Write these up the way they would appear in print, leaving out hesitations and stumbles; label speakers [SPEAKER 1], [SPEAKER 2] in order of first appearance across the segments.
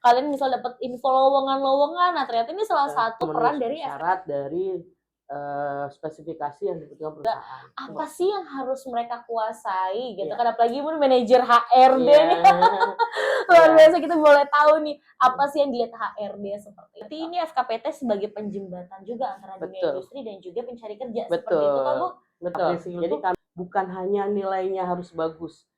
[SPEAKER 1] kalian misal dapat info lowongan-lowongan, nah ternyata ini salah satu peran dari
[SPEAKER 2] syarat dari spesifikasi yang dibutuhkan perusahaan.
[SPEAKER 1] Apa sih yang harus mereka kuasai gitu kan, apalagi manajer HRD nih. Luar biasa, kita boleh tahu nih apa sih yang dilihat HRD seperti itu. Jadi ini FKPT sebagai penjembatan juga antara dunia industri dan juga pencari kerja. Seperti itu kan Bu?
[SPEAKER 2] Betul. Jadi bukan hanya nilainya harus bagus.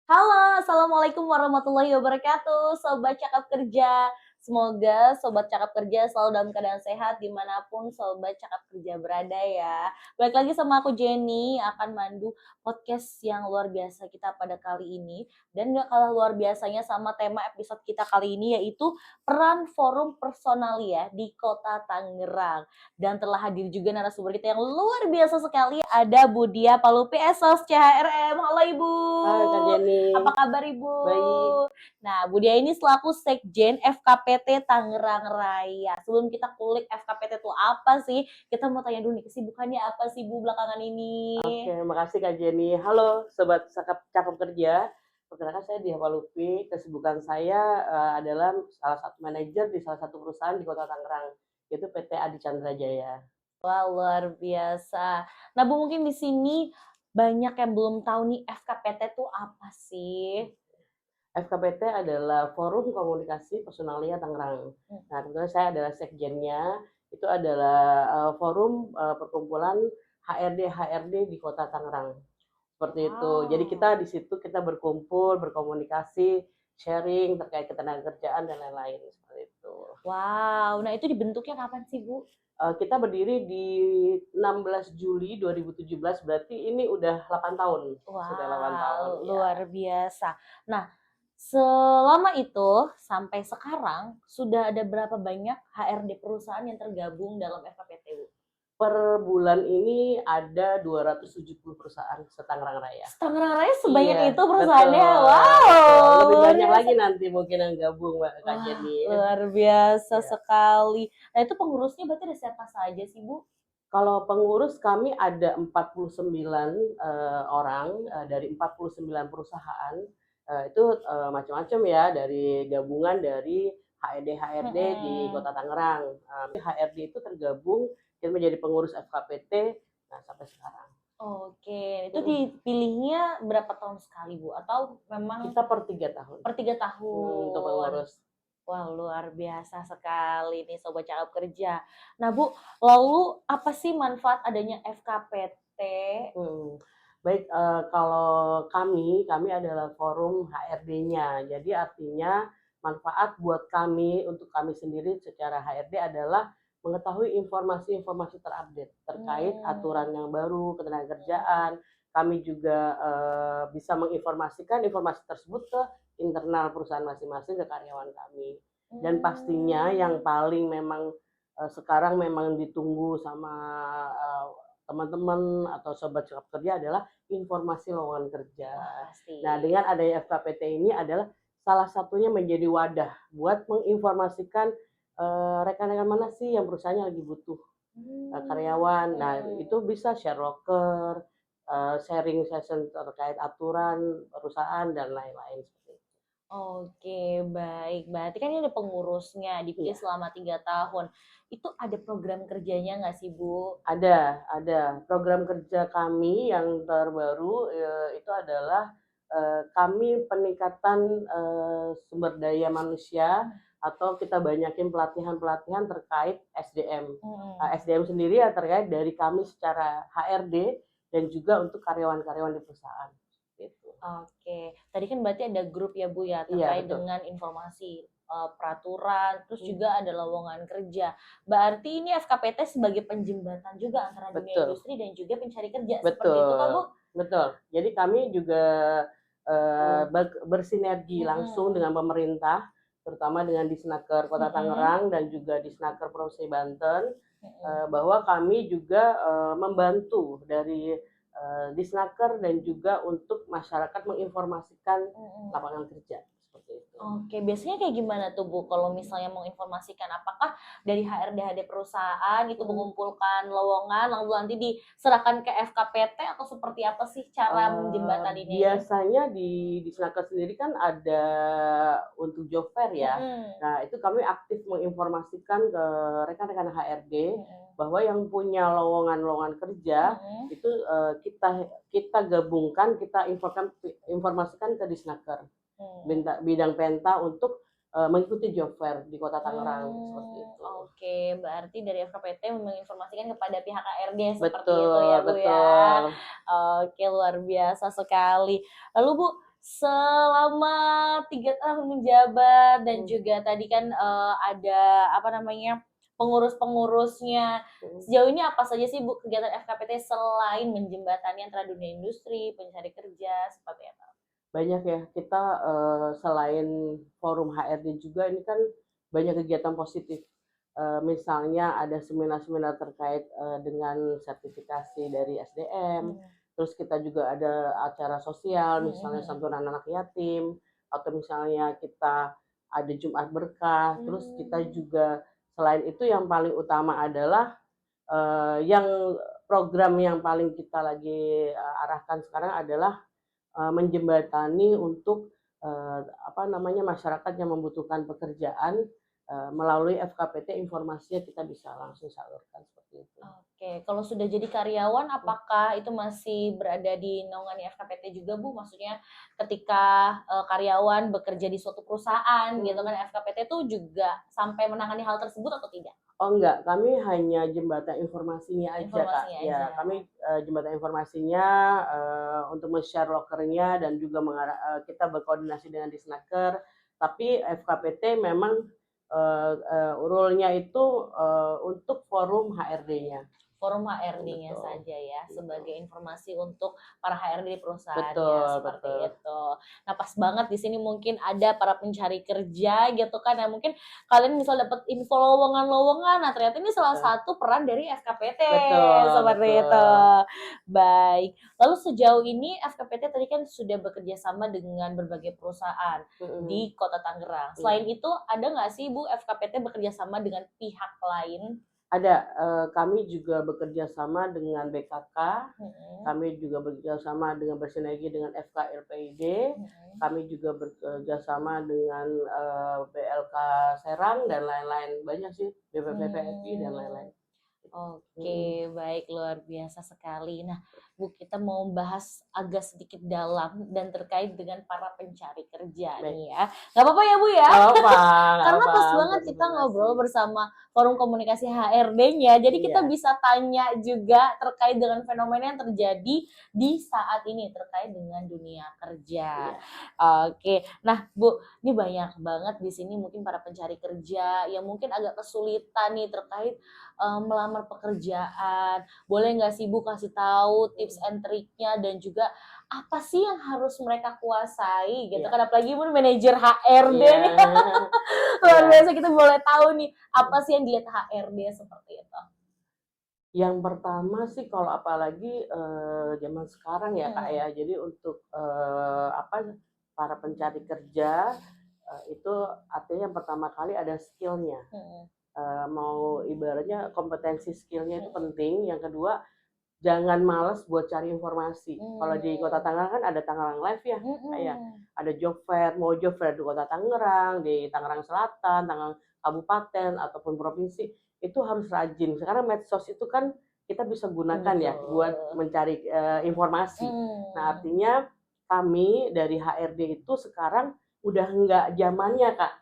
[SPEAKER 1] Halo, Assalamualaikum warahmatullahi wabarakatuh, Sobat Cakap Kerja. Semoga Sobat Cakap Kerja selalu dalam keadaan sehat dimanapun Sobat Cakap Kerja berada ya. Balik lagi sama aku Jenny, akan mandu podcast yang luar biasa kita pada kali ini. Dan gak kalah luar biasanya sama tema episode kita kali ini, yaitu peran forum personalia di Kota Tangerang. Dan telah hadir juga narasumber kita yang luar biasa sekali, ada Budia Palupi Esos CHRM. Halo Ibu.
[SPEAKER 2] Hai Kak Jenny.
[SPEAKER 1] Apa kabar Ibu?
[SPEAKER 2] Baik.
[SPEAKER 1] Nah, Budia ini selaku Sekjen FKPT Tangerang Raya. Sebelum kita kulik FKPT itu apa sih, kita mau tanya dulu nih, kesibukannya apa sih Bu belakangan ini?
[SPEAKER 2] Oke, makasih Kak Jenny. Halo Sobat Cakap Kerja. Perkenalkan saya Dia Palupi. Kesibukan saya adalah salah satu manajer di salah satu perusahaan di Kota Tangerang, yaitu PT Adi Chandra Jaya.
[SPEAKER 1] Wah, luar biasa. Nah, Bu, mungkin di sini banyak yang belum tahu nih FKPT itu apa sih?
[SPEAKER 2] FKPT adalah Forum Komunikasi Personalia Tangerang. Nah, kebetulan saya adalah sekjennya. Itu adalah forum perkumpulan HRD di Kota Tangerang. Seperti itu. Jadi kita di situ kita berkumpul, berkomunikasi, sharing terkait ketenagakerjaan dan lain-lain seperti itu.
[SPEAKER 1] Wow, nah itu dibentuknya kapan sih Bu?
[SPEAKER 2] Kita berdiri di 16 Juli 2017, berarti ini udah 8 tahun.
[SPEAKER 1] Wow,
[SPEAKER 2] sudah 8 tahun.
[SPEAKER 1] Luar biasa. Nah, selama itu sampai sekarang sudah ada berapa banyak HRD perusahaan yang tergabung dalam FKPT Bu?
[SPEAKER 2] Per bulan ini ada 270 perusahaan se-Tangerang Raya.
[SPEAKER 1] Tangerang Raya sebanyak itu perusahaannya? Betul, wow.
[SPEAKER 2] Lebih banyak lagi nanti mungkin yang gabung Mbak Kak Jenny.
[SPEAKER 1] Luar biasa sekali. Nah itu pengurusnya berarti ada siapa saja sih Bu?
[SPEAKER 2] Kalau pengurus kami ada 49 orang dari 49 perusahaan. Itu macam-macam ya, dari gabungan dari HRD di Kota Tangerang. HRD itu tergabung dan menjadi pengurus FKPT sampai sekarang.
[SPEAKER 1] Oke, itu dipilihnya berapa tahun sekali Bu? Atau memang
[SPEAKER 2] kita per 3 tahun?
[SPEAKER 1] Per 3 tahun.
[SPEAKER 2] Untuk pengurus.
[SPEAKER 1] Wah, luar biasa sekali nih Sobat Cakap Kerja. Nah Bu, lalu apa sih manfaat adanya FKPT?
[SPEAKER 2] Baik, kalau kami adalah forum HRD-nya. Jadi artinya manfaat buat kami, untuk kami sendiri secara HRD adalah mengetahui informasi-informasi terupdate terkait aturan yang baru, ketenagakerjaan. Kami juga bisa menginformasikan informasi tersebut ke internal perusahaan masing-masing, ke karyawan kami. Dan pastinya yang paling memang sekarang memang ditunggu sama teman-teman atau sobat cakap kerja adalah informasi lowongan kerja. Nah, dengan adanya FKPT ini adalah salah satunya menjadi wadah buat menginformasikan rekan-rekan mana sih yang perusahaannya lagi butuh karyawan. Nah, itu bisa share loker, sharing session terkait aturan perusahaan dan lain-lain.
[SPEAKER 1] Oke, baik. Berarti kan ini ada pengurusnya, dipilih selama 3 tahun. Itu ada program kerjanya nggak sih, Bu?
[SPEAKER 2] Ada. Program kerja kami yang terbaru itu adalah kami peningkatan sumber daya manusia, atau kita banyakin pelatihan-pelatihan terkait SDM. SDM sendiri ya terkait dari kami secara HRD dan juga untuk karyawan-karyawan di perusahaan.
[SPEAKER 1] Oke, tadi kan berarti ada grup ya Bu ya, terkait dengan informasi peraturan, terus juga ada lowongan kerja. Berarti ini FKPT sebagai penjembatan juga antara dunia industri dan juga pencari kerja. Seperti itu kan Bu?
[SPEAKER 2] Betul. Jadi kami juga bersinergi langsung dengan pemerintah, terutama dengan Disnaker Kota Tangerang dan juga Disnaker Provinsi Banten, bahwa kami juga membantu dari Disnaker dan juga untuk masyarakat menginformasikan lapangan kerja. seperti itu.
[SPEAKER 1] Oke, biasanya kayak gimana tuh Bu kalau misalnya mau informasikan? Apakah dari HRD-HRD perusahaan itu
[SPEAKER 2] Mhm.
[SPEAKER 1] mengumpulkan lowongan lalu nanti diserahkan ke FKPT atau seperti apa sih cara menjembataninya ini?
[SPEAKER 2] Biasanya di Snaker sendiri kan ada untuk job fair ya.
[SPEAKER 1] Mhm,
[SPEAKER 2] Nah, itu kami aktif menginformasikan ke rekan-rekan HRD
[SPEAKER 1] mhm,
[SPEAKER 2] bahwa yang punya lowongan-lowongan kerja
[SPEAKER 1] mhm,
[SPEAKER 2] itu, kita kita gabungkan, kita informasikan ke Disnaker,
[SPEAKER 1] mmm.
[SPEAKER 2] bidang Penta untuk, mengikuti job fair di Kota Tangerang, seperti itu.
[SPEAKER 1] Oke, berarti dari FKPT menginformasikan kepada pihak HRD seperti itu
[SPEAKER 2] Betul
[SPEAKER 1] ya, Bu, ya.
[SPEAKER 2] betul.
[SPEAKER 1] Oke, luar biasa sekali. Lalu, Bu, selama 3 tahun menjabat dan
[SPEAKER 2] Mhm
[SPEAKER 1] juga tadi kan, ada apa namanya, pengurus-pengurusnya.
[SPEAKER 2] mhm.
[SPEAKER 1] Sejauh ini apa saja sih, Bu, kegiatan FKPT selain menjembatani antara dunia industri, pencari kerja, seperti apa?
[SPEAKER 2] Banyak ya, kita, selain forum HRD juga ini kan banyak kegiatan positif. Misalnya ada seminar-seminar terkait, dengan sertifikasi dari SDM,
[SPEAKER 1] Mmm,
[SPEAKER 2] terus kita juga ada acara sosial,
[SPEAKER 1] mhm
[SPEAKER 2] misalnya
[SPEAKER 1] mhm.
[SPEAKER 2] santunan anak yatim, atau misalnya kita ada Jumat Berkah, terus kita
[SPEAKER 1] Mmm,
[SPEAKER 2] juga selain itu yang paling utama adalah, yang program yang paling kita lagi, arahkan sekarang adalah menjembatani untuk, apa namanya, masyarakat yang membutuhkan pekerjaan, melalui FKPT informasinya kita bisa langsung salurkan seperti itu.
[SPEAKER 1] oke, kalau sudah jadi karyawan apakah itu masih berada di naungan FKPT juga, Bu? Maksudnya ketika, karyawan bekerja di suatu perusahaan gitu kan,
[SPEAKER 2] Mhm.
[SPEAKER 1] FKPT itu juga sampai menangani hal tersebut atau tidak?
[SPEAKER 2] Oh enggak, kami hanya jembatan informasinya aja, Kak.
[SPEAKER 1] Informasinya
[SPEAKER 2] Ya,
[SPEAKER 1] aja.
[SPEAKER 2] kami, jembatan informasinya, untuk share loker-nya dan juga kita berkoordinasi dengan Disnaker, tapi FKPT memang, rule-nya itu, untuk forum HRD-nya,
[SPEAKER 1] Forum HRD-nya
[SPEAKER 2] betul,
[SPEAKER 1] saja ya, sebagai
[SPEAKER 2] gitu.
[SPEAKER 1] informasi untuk para HRD di perusahaannya,
[SPEAKER 2] Betul
[SPEAKER 1] seperti
[SPEAKER 2] betul.
[SPEAKER 1] itu. Nah, pas banget di sini mungkin ada para pencari kerja gitu kan, yang mungkin kalian misal dapat info lowongan-lowongan, nah ternyata ini salah
[SPEAKER 2] Heeh,
[SPEAKER 1] satu peran dari FKPT,
[SPEAKER 2] betul
[SPEAKER 1] seperti itu.
[SPEAKER 2] betul.
[SPEAKER 1] Baik, lalu sejauh ini FKPT tadi kan sudah bekerja sama dengan berbagai perusahaan
[SPEAKER 2] Mhm,
[SPEAKER 1] di Kota Tangerang.
[SPEAKER 2] iya.
[SPEAKER 1] Selain itu, ada nggak sih Bu FKPT bekerja sama dengan pihak lain?
[SPEAKER 2] Ada, kami juga bekerja sama dengan BKK,
[SPEAKER 1] Mhm,
[SPEAKER 2] kami juga bekerja sama dengan bersinergi dengan FKLPID,
[SPEAKER 1] mhm.
[SPEAKER 2] kami juga bekerja sama dengan, BLK Serang dan lain-lain, banyak sih, BPPPSI dan
[SPEAKER 1] Mmm,
[SPEAKER 2] lain-lain.
[SPEAKER 1] oke,
[SPEAKER 2] Mhm,
[SPEAKER 1] baik, luar biasa sekali. Nah, Bu, kita mau bahas agak sedikit dalam dan terkait dengan para pencari kerja
[SPEAKER 2] baik.
[SPEAKER 1] nih ya. Nggak apa-apa ya, Bu, ya?
[SPEAKER 2] Nggak
[SPEAKER 1] Karena
[SPEAKER 2] apa-apa
[SPEAKER 1] pas banget
[SPEAKER 2] buat
[SPEAKER 1] kita
[SPEAKER 2] informasi.
[SPEAKER 1] ngobrol bersama forum komunikasi HRD-nya, jadi kita
[SPEAKER 2] Iya,
[SPEAKER 1] bisa tanya juga terkait dengan fenomena yang terjadi di saat ini, terkait dengan dunia kerja.
[SPEAKER 2] iya,
[SPEAKER 1] Oke, nah Bu, ini banyak banget di sini mungkin para pencari kerja yang mungkin agak kesulitan nih terkait melamar pekerjaan. Boleh nggak sih Bu kasih tahu tips
[SPEAKER 2] mhm,
[SPEAKER 1] and triknya dan juga apa sih yang harus mereka kuasai gitu
[SPEAKER 2] iya,
[SPEAKER 1] kan, apalagi pun manajer HRD
[SPEAKER 2] iya,
[SPEAKER 1] nih, luar
[SPEAKER 2] iya,
[SPEAKER 1] biasa kita boleh tahu nih, apa
[SPEAKER 2] mhm.
[SPEAKER 1] sih yang dilihat HRD seperti itu?
[SPEAKER 2] Yang pertama sih kalau apalagi, zaman sekarang ya, Kak,
[SPEAKER 1] Mhm,
[SPEAKER 2] ya, jadi untuk, apa, para pencari kerja, itu artinya yang pertama kali ada skill-nya,
[SPEAKER 1] mhm,
[SPEAKER 2] mau ibaratnya kompetensi skill-nya itu
[SPEAKER 1] mhm,
[SPEAKER 2] penting, yang kedua jangan males buat cari informasi. Kalau di Kota
[SPEAKER 1] mmm,
[SPEAKER 2] Tangerang kan ada Tangerang Live ya, Kak, ya,
[SPEAKER 1] mhm,
[SPEAKER 2] ada job fair, mau job fair di Kota Tangerang, di Tangerang Selatan, Tangerang kabupaten ataupun provinsi, itu harus rajin. Sekarang medsos itu kan kita bisa gunakan ya buat
[SPEAKER 1] betul,
[SPEAKER 2] mencari, informasi. Nah,
[SPEAKER 1] mmm,
[SPEAKER 2] artinya kami dari HRD itu sekarang udah nggak zamannya, Kak,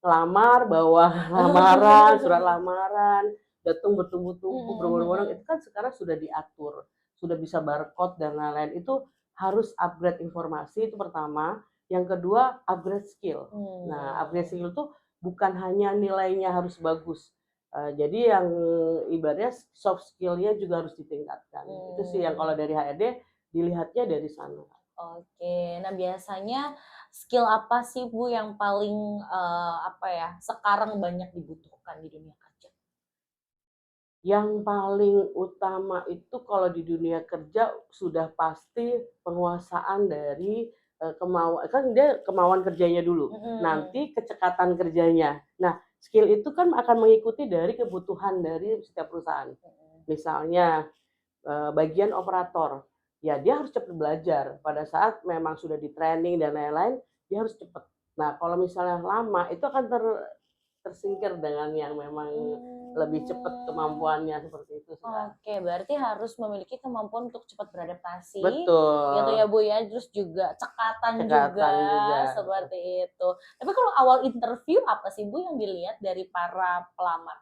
[SPEAKER 2] lamar bawa lamaran, surat lamaran, datang bertumpuk-tumpuk,
[SPEAKER 1] mhm
[SPEAKER 2] berbondong-bondong, itu
[SPEAKER 1] mhm,
[SPEAKER 2] kan sekarang sudah diatur, sudah bisa barcode dan lain-lain. Itu harus upgrade informasi itu pertama, yang kedua upgrade skill. Nah, upgrade
[SPEAKER 1] mmm.
[SPEAKER 2] skill itu bukan hanya nilainya harus bagus, jadi yang ibaratnya soft skill-nya juga harus ditingkatkan. Itu sih yang kalau
[SPEAKER 1] Mmm,
[SPEAKER 2] dari HRD dilihatnya dari sana.
[SPEAKER 1] oke. Nah, biasanya skill apa sih, Bu, yang paling, apa ya, sekarang banyak dibutuhkan di dunia kerja?
[SPEAKER 2] Yang paling utama itu kalau di dunia kerja sudah pasti penguasaan dari, kan dia kemauan kerjanya dulu, nanti kecekatan kerjanya. Nah, skill itu kan akan mengikuti dari kebutuhan dari setiap perusahaan. Misalnya bagian operator, ya dia harus cepat belajar. Pada saat memang sudah di training dan lain-lain, dia harus cepat. Nah, kalau misalnya lama, itu akan tersingkir dengan yang memang lebih cepat kemampuannya seperti itu.
[SPEAKER 1] Oke, berarti harus memiliki kemampuan untuk cepat beradaptasi.
[SPEAKER 2] Betul.
[SPEAKER 1] Gitu ya Bu ya, terus juga cekatan juga,
[SPEAKER 2] juga.
[SPEAKER 1] seperti itu. Tapi kalau awal interview apa sih Bu yang dilihat dari para pelamar?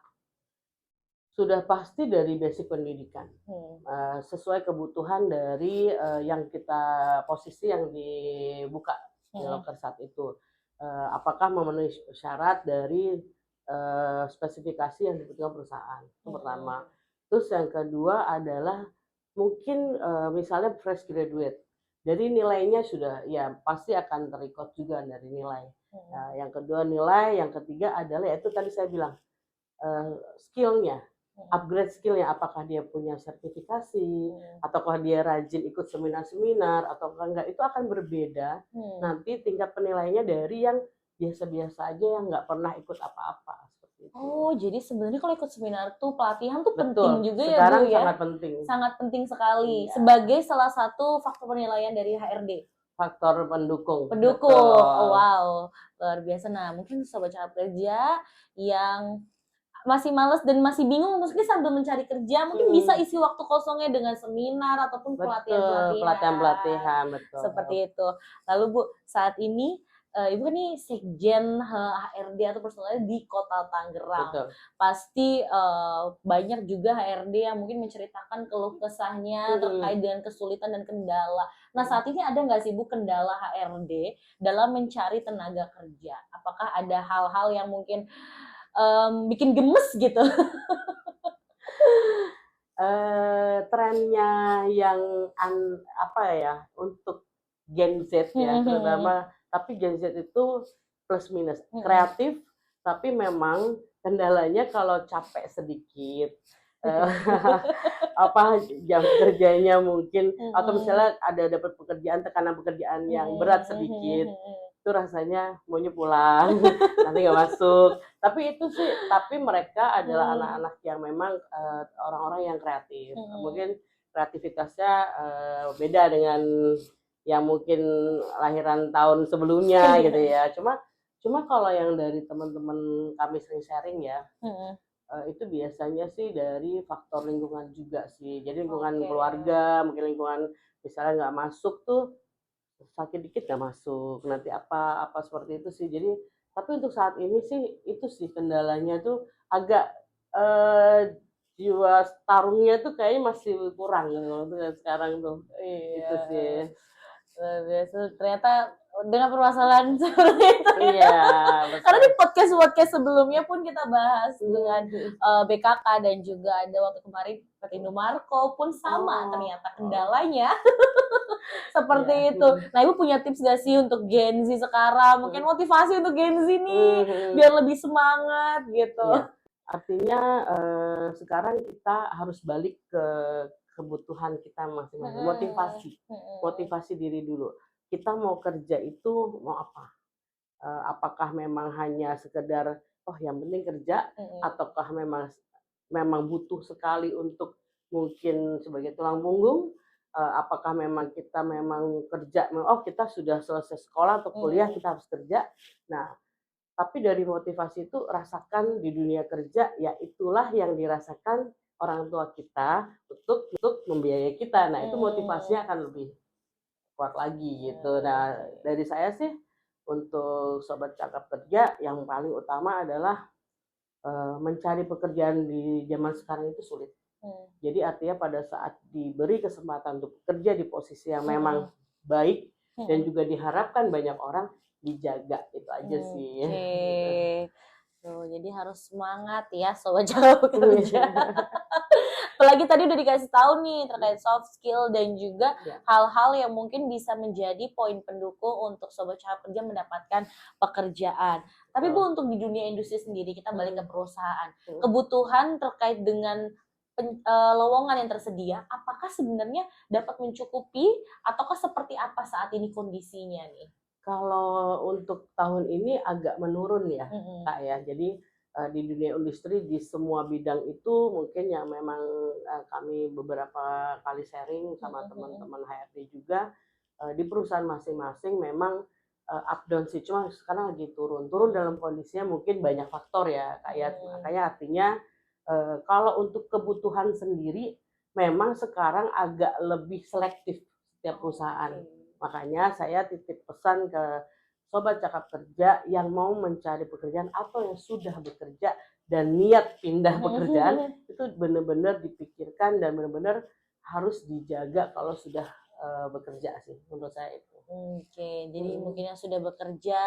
[SPEAKER 2] Sudah pasti dari basic pendidikan, sesuai kebutuhan dari yang posisi yang dibuka di loker saat itu. Apakah memenuhi syarat dari spesifikasi yang dibutuhkan perusahaan, itu pertama. Terus yang kedua adalah mungkin misalnya fresh graduate, jadi nilainya sudah ya pasti akan terikot juga dari nilai. Nah, yang kedua nilai, yang ketiga adalah yaitu tadi saya bilang skillnya, upgrade skillnya, apakah dia punya sertifikasi, ataukah dia rajin ikut seminar-seminar, ataukah enggak, itu akan berbeda nanti tingkat penilaiannya dari yang biasa-biasa aja yang nggak pernah ikut apa-apa.
[SPEAKER 1] Oh, jadi sebenarnya kalau ikut seminar tuh pelatihan tuh
[SPEAKER 2] Betul,
[SPEAKER 1] penting juga ya Bu
[SPEAKER 2] sekarang
[SPEAKER 1] ya?
[SPEAKER 2] sangat penting.
[SPEAKER 1] Sangat penting sekali,
[SPEAKER 2] Iya.
[SPEAKER 1] sebagai salah satu faktor penilaian dari HRD.
[SPEAKER 2] Faktor pendukung.
[SPEAKER 1] Pendukung,
[SPEAKER 2] Betul.
[SPEAKER 1] oh wow, luar biasa. Nah mungkin Sobat Cakap Kerja yang masih males dan masih bingung, mungkin sambil mencari kerja, mungkin bisa isi waktu kosongnya dengan seminar ataupun pelatihan-pelatihan.
[SPEAKER 2] Betul.
[SPEAKER 1] Seperti itu. Lalu Bu, saat ini Ibu kan nih Sekjen HRD atau personalnya di Kota Tangerang.
[SPEAKER 2] Betul.
[SPEAKER 1] Pasti banyak juga HRD yang mungkin menceritakan keluh kesahnya terkait dengan kesulitan dan kendala. Nah saat ini ada nggak sih Bu kendala HRD dalam mencari tenaga kerja? Apakah ada hal-hal yang mungkin bikin gemes gitu?
[SPEAKER 2] Trennya yang untuk Gen Z ya, terutama, tapi Gen Z itu plus minus, kreatif, tapi memang kendalanya kalau capek sedikit, jam kerjanya mungkin, atau misalnya ada dapat tekanan pekerjaan yang berat sedikit, itu rasanya maunya pulang, nanti nggak masuk. Tapi mereka adalah anak-anak yang memang orang-orang yang kreatif. Mungkin kreativitasnya beda dengan yang mungkin lahiran tahun sebelumnya gitu ya. Cuma kalau yang dari teman-teman kami sering sharing ya, itu biasanya sih dari faktor lingkungan juga sih. Jadi lingkungan keluarga, mungkin lingkungan misalnya nggak masuk tuh, sakit dikit nggak masuk, nanti apa seperti itu sih. Jadi tapi untuk saat ini sih itu sih kendalanya tuh agak jiwa tarungnya tuh kayaknya masih kurang gitu sekarang tuh. Itu sih.
[SPEAKER 1] Luar biasa, ternyata dengan permasalahan seperti itu.
[SPEAKER 2] Iya, betul.
[SPEAKER 1] Karena di podcast sebelumnya pun kita bahas dengan BKK dan juga ada waktu kemarin Pak Indomarko pun sama ternyata kendalanya. Seperti itu. Nah Ibu punya tips gak sih untuk Gen Z sekarang? Mungkin motivasi untuk Gen Z nih, biar lebih semangat gitu.
[SPEAKER 2] Artinya sekarang kita harus balik ke kebutuhan kita masing-masing, motivasi diri dulu. Kita mau kerja itu mau apa? Apakah memang hanya sekedar yang penting kerja, ataukah memang butuh sekali untuk mungkin sebagai tulang punggung? Apakah memang kita kerja, kita sudah selesai sekolah atau kuliah kita harus kerja. Nah, tapi dari motivasi itu rasakan di dunia kerja, ya itulah yang dirasakan orang tua kita untuk membiayai kita. Nah itu motivasinya akan lebih kuat lagi gitu. Nah dari saya sih untuk Sobat Cakap Kerja yang paling utama adalah mencari pekerjaan di zaman sekarang itu sulit. Jadi artinya pada saat diberi kesempatan untuk bekerja di posisi yang memang baik dan juga diharapkan banyak orang, dijaga, itu aja sih.
[SPEAKER 1] Tuh, jadi harus semangat ya Sobat Cakap Kerja. Apalagi tadi udah dikasih tahu nih terkait soft skill dan juga hal-hal yang mungkin bisa menjadi poin pendukung untuk Sobat Cakap Kerja mendapatkan pekerjaan. Tapi Bu, untuk di dunia industri sendiri, kita balik ke perusahaan. Kebutuhan terkait dengan lowongan yang tersedia, apakah apakah sebenarnya dapat mencukupi ataukah seperti apa saat ini kondisinya nih?
[SPEAKER 2] Kalau untuk tahun ini agak menurun ya,
[SPEAKER 1] Mhm.
[SPEAKER 2] Kak, ya. Jadi, di dunia industri di semua bidang itu mungkin yang memang, kami beberapa kali sharing sama
[SPEAKER 1] Mhm mhm.
[SPEAKER 2] teman-teman HRD juga, di perusahaan masing-masing memang, up down sih, cuma sekarang lagi turun. Turun dalam kondisinya mungkin banyak faktor ya, Kak, ya.
[SPEAKER 1] Mhm.
[SPEAKER 2] Makanya artinya, kalau untuk kebutuhan sendiri memang sekarang agak lebih selektif setiap perusahaan.
[SPEAKER 1] Oke.
[SPEAKER 2] Makanya saya titip pesan ke sobat cakap kerja yang mau mencari pekerjaan atau yang sudah bekerja dan niat pindah pekerjaan, itu benar-benar dipikirkan dan benar-benar harus dijaga kalau sudah, bekerja sih, menurut saya itu.
[SPEAKER 1] Oke, jadi
[SPEAKER 2] Mhm.
[SPEAKER 1] mungkin yang sudah bekerja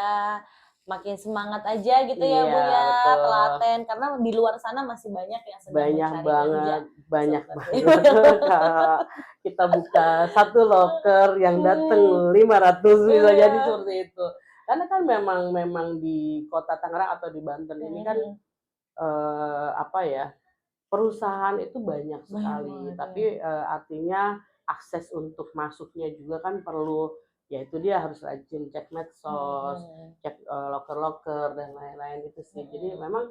[SPEAKER 1] makin semangat aja gitu ya
[SPEAKER 2] Iya,
[SPEAKER 1] Bu ya,
[SPEAKER 2] betul.
[SPEAKER 1] telaten karena di luar sana masih banyak yang sedang
[SPEAKER 2] Banyak
[SPEAKER 1] mencari kerja
[SPEAKER 2] banget banyak
[SPEAKER 1] seperti
[SPEAKER 2] banget, Kak. Kita buka satu loker yang dateng 500 bisa jadi
[SPEAKER 1] Iya.
[SPEAKER 2] seperti itu. Karena kan memang memang di Kota Tangerang atau di Banten
[SPEAKER 1] Mhm
[SPEAKER 2] ini kan,
[SPEAKER 1] mhm.
[SPEAKER 2] apa ya, perusahaan itu banyak
[SPEAKER 1] Banyak
[SPEAKER 2] sekali,
[SPEAKER 1] banget ya.
[SPEAKER 2] tapi, artinya akses untuk masuknya juga kan perlu, ya itu dia harus rajin cek medsos,
[SPEAKER 1] Mhm.
[SPEAKER 2] cek, loker-loker dan lain-lain itu sih. Jadi
[SPEAKER 1] Mhm.
[SPEAKER 2] memang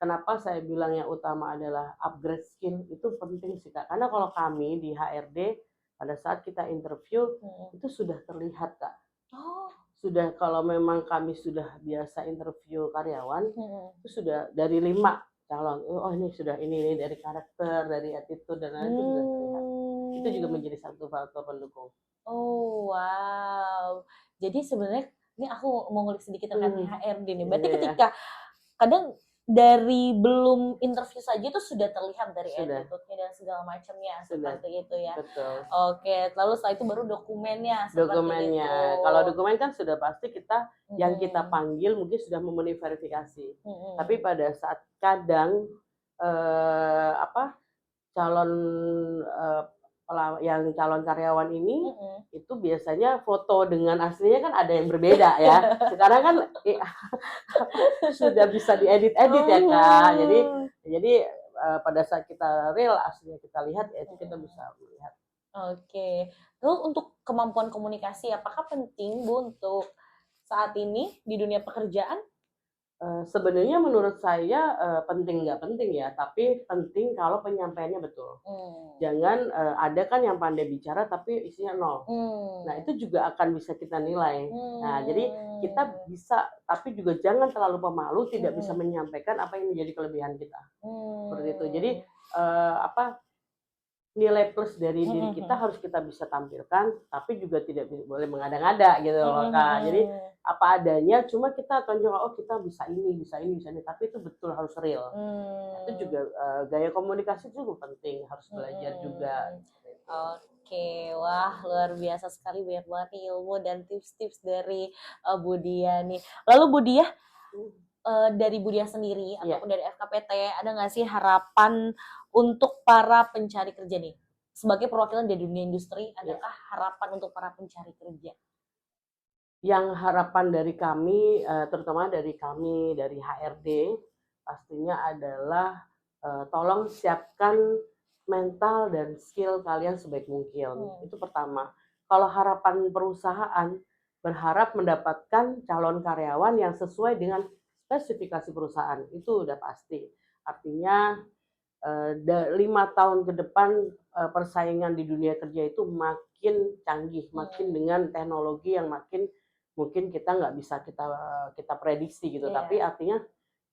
[SPEAKER 2] kenapa saya bilang yang utama adalah upgrade skill itu penting sih, Kak. Karena kalau kami di HRD pada saat kita interview
[SPEAKER 1] Mhm.
[SPEAKER 2] itu sudah terlihat, Kak.
[SPEAKER 1] Oh.
[SPEAKER 2] Sudah kalau memang kami sudah biasa interview karyawan,
[SPEAKER 1] Mhm.
[SPEAKER 2] itu sudah dari 5 calon, oh ini sudah ini dari karakter, dari attitude dan lain-lain itu sudah terlihat. Itu juga
[SPEAKER 1] Mmm.
[SPEAKER 2] menjadi satu faktor pendukung.
[SPEAKER 1] Oh, wow. Jadi sebenarnya ini aku mau ngulik sedikit terkait
[SPEAKER 2] Mhm,
[SPEAKER 1] HRD nih. Berarti
[SPEAKER 2] iya ya,
[SPEAKER 1] ketika kadang dari belum interview saja itu sudah terlihat dari
[SPEAKER 2] sudah
[SPEAKER 1] attitude-nya dan segala macamnya,
[SPEAKER 2] sudah,
[SPEAKER 1] seperti itu ya.
[SPEAKER 2] betul.
[SPEAKER 1] Oke, lalu setelah itu baru dokumennya, seperti itu.
[SPEAKER 2] Dokumennya, kalau dokumen kan sudah pasti kita yang kita
[SPEAKER 1] Mhm,
[SPEAKER 2] panggil mungkin sudah memenuhi verifikasi. Tapi
[SPEAKER 1] mhm,
[SPEAKER 2] pada saat kadang, apa, calon, eee, yang calon karyawan ini,
[SPEAKER 1] mhm.
[SPEAKER 2] itu biasanya foto dengan aslinya kan ada yang berbeda ya. Sekarang kan sudah bisa diedit-edit ya, Kak. Jadi
[SPEAKER 1] Oh.
[SPEAKER 2] jadi, pada saat kita real aslinya kita lihat, ya itu kita
[SPEAKER 1] Mhm.
[SPEAKER 2] bisa melihat.
[SPEAKER 1] Oke. Lalu untuk kemampuan komunikasi, apakah penting Bu untuk saat ini di dunia pekerjaan?
[SPEAKER 2] Sebenarnya menurut saya, penting nggak penting ya, tapi penting kalau penyampaiannya betul.
[SPEAKER 1] Mmm.
[SPEAKER 2] Jangan, ada kan yang pandai bicara tapi isinya nol. Nah,
[SPEAKER 1] Mmm.
[SPEAKER 2] itu juga akan bisa kita nilai. Nah, jadi kita
[SPEAKER 1] Mmm.
[SPEAKER 2] bisa tapi juga jangan terlalu pemalu, tidak bisa
[SPEAKER 1] Mhm.
[SPEAKER 2] menyampaikan apa yang menjadi kelebihan kita, seperti itu. Jadi,
[SPEAKER 1] Mmm.
[SPEAKER 2] apa, nilai plus dari
[SPEAKER 1] Mhm
[SPEAKER 2] diri kita
[SPEAKER 1] mhm.
[SPEAKER 2] harus kita bisa tampilkan, tapi juga tidak boleh mengada-ngada gitu loh,
[SPEAKER 1] Mhm
[SPEAKER 2] Kak. Jadi
[SPEAKER 1] mhm.
[SPEAKER 2] apa adanya, cuma kita tonjolkan, "Oh kita bisa ini bisa ini bisa ini," tapi itu betul harus real. Nah, itu
[SPEAKER 1] Mmm.
[SPEAKER 2] juga, gaya komunikasi itu juga penting, harus belajar juga,
[SPEAKER 1] Mhm.
[SPEAKER 2] seperti itu.
[SPEAKER 1] Oke, wah luar biasa sekali banyak banget nih ilmu dan tips-tips dari, Bu Diah nih. Lalu Bu Diah,
[SPEAKER 2] Mhm,
[SPEAKER 1] dari Bu Diah sendiri
[SPEAKER 2] iya
[SPEAKER 1] ataupun dari FKPT ada nggak sih harapan untuk para pencari kerja nih? Sebagai perwakilan dari dunia industri,
[SPEAKER 2] iya.
[SPEAKER 1] adakah harapan untuk para pencari kerja?
[SPEAKER 2] Yang harapan dari kami, terutama dari kami, dari HRD, pastinya adalah, tolong siapkan mental dan skill kalian sebaik mungkin,
[SPEAKER 1] Mmm.
[SPEAKER 2] itu pertama. Kalau harapan perusahaan, berharap mendapatkan calon karyawan yang sesuai dengan spesifikasi perusahaan, itu udah pasti. Artinya, 5 tahun ke depan, persaingan di dunia kerja itu makin canggih, makin
[SPEAKER 1] Mhm.
[SPEAKER 2] dengan teknologi yang makin mungkin kita nggak bisa kita prediksi gitu, tapi
[SPEAKER 1] Iya.
[SPEAKER 2] artinya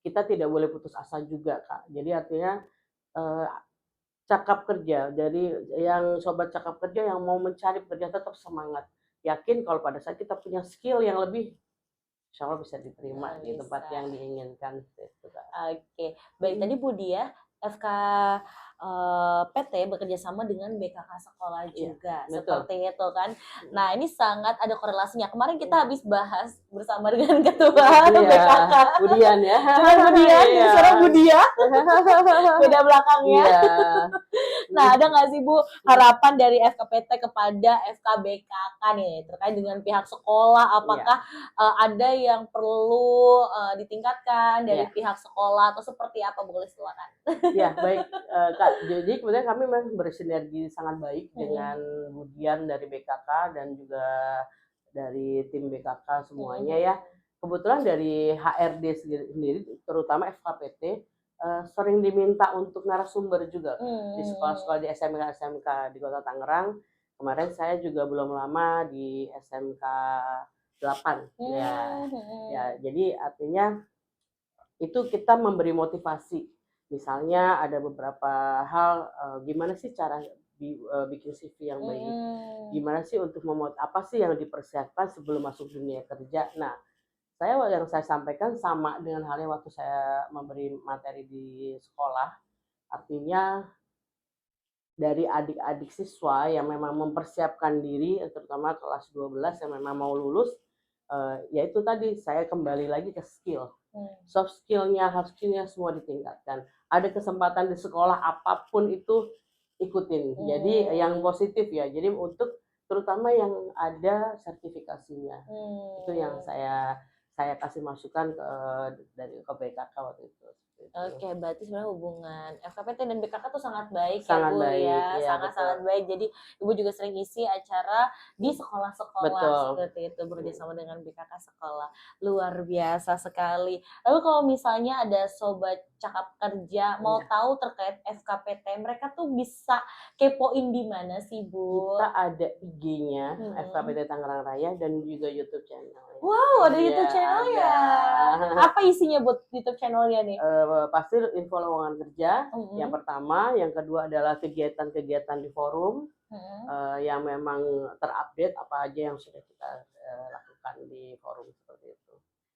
[SPEAKER 2] kita tidak boleh putus asa juga, Kak. Jadi artinya, eee, cakap kerja, jadi yang sobat cakap kerja yang mau mencari pekerjaan tetap semangat. Yakin kalau pada saat kita punya skill yang lebih, insya Allah bisa diterima di tempat
[SPEAKER 1] Bisa.
[SPEAKER 2] yang diinginkan, gitu, Kak.
[SPEAKER 1] Oke, baik tadi
[SPEAKER 2] Mhm,
[SPEAKER 1] Bu Diah FK, PT bekerja sama dengan BKK sekolah
[SPEAKER 2] iya,
[SPEAKER 1] juga,
[SPEAKER 2] betul.
[SPEAKER 1] seperti itu kan.
[SPEAKER 2] Mhm,
[SPEAKER 1] Nah, ini sangat ada korelasinya. Kemarin
[SPEAKER 2] iya.
[SPEAKER 1] kita habis bahas bersama dengan ketua
[SPEAKER 2] Iya,
[SPEAKER 1] BKK
[SPEAKER 2] Budian ya.
[SPEAKER 1] dengan Bu Diah, jadi
[SPEAKER 2] Iya.
[SPEAKER 1] sekarang Bu Diah, beda belakangnya.
[SPEAKER 2] Iya.
[SPEAKER 1] Nah, ada
[SPEAKER 2] Mhm,
[SPEAKER 1] nggak sih Bu harapan dari FKPT kepada FKBKK nih terkait dengan pihak sekolah?
[SPEAKER 2] iya
[SPEAKER 1] Apakah ada yang perlu ditingkatkan dari
[SPEAKER 2] iya
[SPEAKER 1] pihak sekolah atau seperti apa? Boleh silakan.
[SPEAKER 2] iya, baik, Jadi kemudian kami memang bersinergi sangat baik dengan Budian dari BKK dan juga dari tim BKK semuanya ya. Kebetulan dari HRD sendiri terutama FKPT sering diminta untuk narasumber juga di sekolah-sekolah di SMK-SMK di Kota Tangerang. Kemarin saya juga belum lama di SMK 8 ya. Jadi artinya itu kita memberi motivasi. Misalnya ada beberapa hal gimana sih cara bikin CV yang baik, gimana sih untuk apa sih yang dipersiapkan sebelum masuk dunia kerja. Nah, yang saya sampaikan sama dengan halnya waktu saya memberi materi di sekolah, artinya dari adik-adik siswa yang memang mempersiapkan diri, terutama kelas 12 yang memang mau lulus, ya itu tadi saya kembali lagi ke skill. Soft skill-nya, hard skill-nya semua ditingkatkan. Ada kesempatan di sekolah apapun itu ikutin. Jadi yang positif ya. Jadi untuk terutama yang ada sertifikasinya. Itu yang saya kasih masukan dari BKK waktu itu.
[SPEAKER 1] Oke, berarti sebenarnya hubungan FKPT dan BKK tuh sangat baik
[SPEAKER 2] sangat
[SPEAKER 1] ya Bu
[SPEAKER 2] baik,
[SPEAKER 1] ya,
[SPEAKER 2] ya
[SPEAKER 1] sangat-sangat baik. Jadi Ibu juga sering isi acara di sekolah-sekolah seperti itu bekerjasama dengan BKK sekolah. Luar biasa sekali. Lalu kalau misalnya ada sobat cakap kerja mau tahu terkait FKPT, mereka tuh bisa kepoin di mana sih Bu?
[SPEAKER 2] Kita ada IG-nya FKPT Tangerang Raya dan juga YouTube channel.
[SPEAKER 1] Wow, ada YouTube channel ya. Apa isinya buat YouTube channelnya nih?
[SPEAKER 2] Pasti info lowongan kerja yang pertama, yang kedua adalah kegiatan-kegiatan di forum yang memang terupdate apa aja yang sudah kita lakukan di forum seperti itu.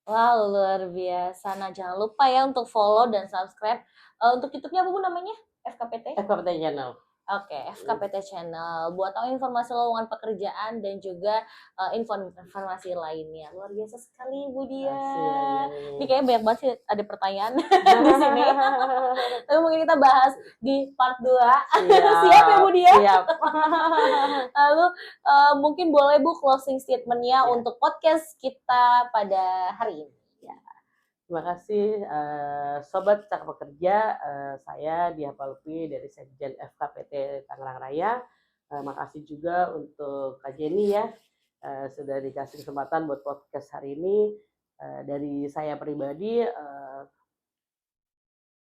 [SPEAKER 1] Wow, luar biasa. Nah, jangan lupa ya untuk follow dan subscribe. Untuk YouTube-nya apa Bu namanya? FKPT?
[SPEAKER 2] FKPT Channel.
[SPEAKER 1] Oke, FKPT Channel. Buat tahu informasi lowongan pekerjaan dan juga informasi lainnya. Luar biasa sekali Bu Dian. Ini kayaknya banyak banget sih ada pertanyaan di sini. Tapi mungkin kita bahas di part 2. Siap ya Bu Dian?
[SPEAKER 2] Siap.
[SPEAKER 1] Lalu mungkin boleh Bu closing statement-nya untuk podcast kita pada hari ini.
[SPEAKER 2] Terima kasih Sobat Cakap Pekerja, saya Diah Palpi dari Sekjen FKPT Tangerang Raya. Makasih juga untuk Kak Jenny ya, sudah dikasih kesempatan buat podcast hari ini. Dari saya pribadi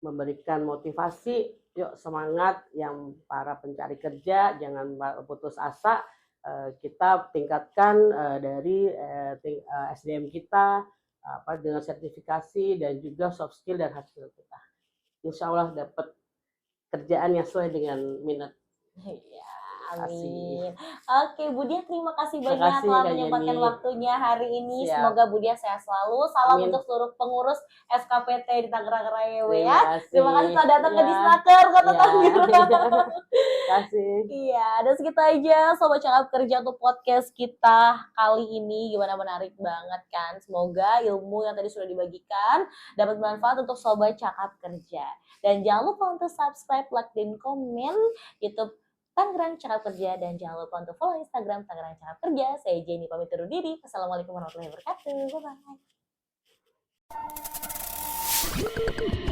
[SPEAKER 2] memberikan motivasi, yuk semangat yang para pencari kerja, jangan putus asa. Kita tingkatkan dari SDM kita, dengan sertifikasi dan juga soft skill dan hard skill kita. Insya Allah dapat kerjaan yang sesuai dengan minat.
[SPEAKER 1] Ya, amin. Oke, Bu Diah, terima kasih banyak telah menyempatkan waktunya hari ini. Siap. Semoga Bu Diah sehat selalu. Salam untuk seluruh pengurus FKPT di Tangerang Raya ya. Terima kasih telah datang ke Disnaker Kota Tangerang.
[SPEAKER 2] Terima kasih.
[SPEAKER 1] Iya, dan segitu aja Sobat Cakap Kerja untuk podcast kita kali ini. Gimana, menarik banget kan? Semoga ilmu yang tadi sudah dibagikan dapat bermanfaat untuk Sobat Cakap Kerja. Dan jangan lupa untuk subscribe, like, dan komen YouTube Tangerang Cakap Kerja. Dan jangan lupa untuk follow Instagram Tangerang Cakap Kerja. Saya Jenny pamit undur diri. Wassalamualaikum warahmatullahi wabarakatuh. Bye-bye.